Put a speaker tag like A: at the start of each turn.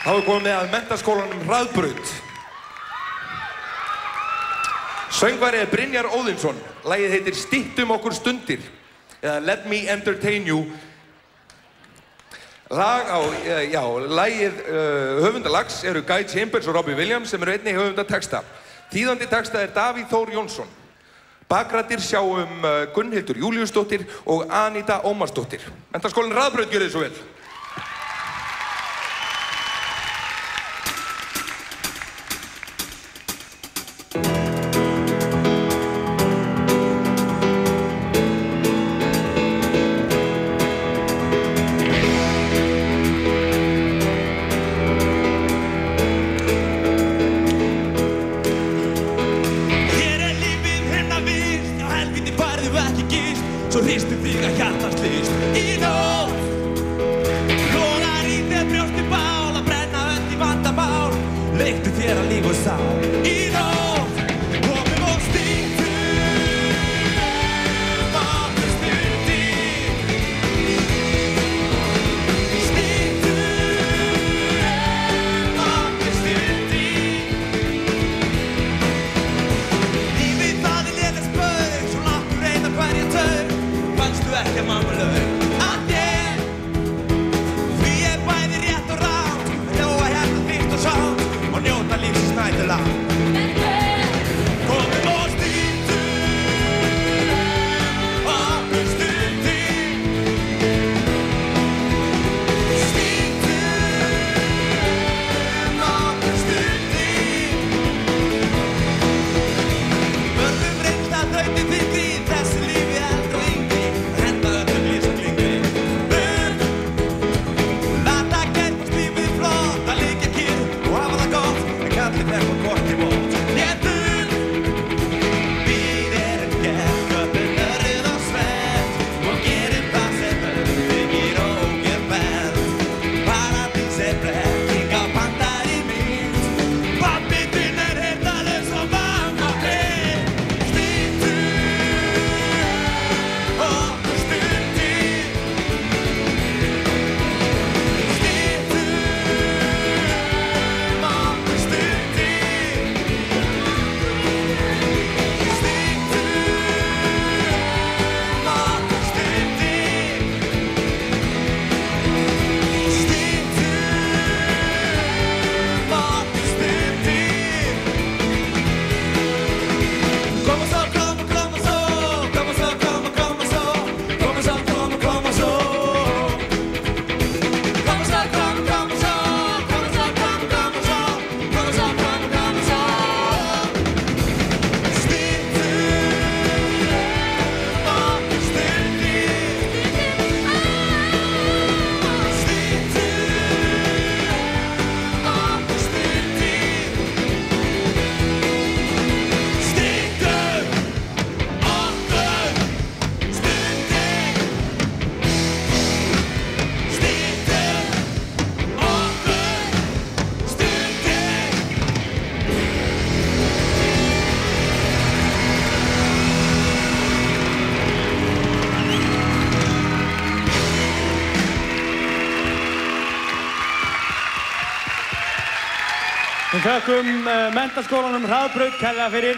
A: Þá er komið með að Menntaskólanum Hraðbraut. Söngvari er Brynjar Óðinsson. Lagið heitir Styttum okkur stundir, eða Let me entertain you. Höfundalags eru Guy Chambers og Robbie Williams sem eru einnig höfundatexta. Þýðandi texta er Davíð Þór Jónsson. Bakrættir sjáum Gunnhildur Júlíusdóttir og Aníta Ómarsdóttir. Menntaskólinn Hraðbraut, gjörið svo vel.
B: Svo hristum þig að hjartans list í nótt. Logar í þér brjósti bál, að brenna öll í vandamál. Leiktu þér að líf og sál í nótt. Komum og stingum okkur stundir. Stingum okkur stundir. Lífið það er léleg spaug, svo nokkur reyna hverja taug. Fannstu ekki að mamma laug að þér? Því er bæði rétt og rátt, að ljóa hérna fyrst og sátt og njóta lífsins næturlangt. Komum og stingum okkur stundir. Stingum okkur stundir. Verðum reynt að þrautin þykri, þessi lífi eldri og yngri.
C: Við þökkum Menntaskólanum Hraðbraut kærlega fyrir.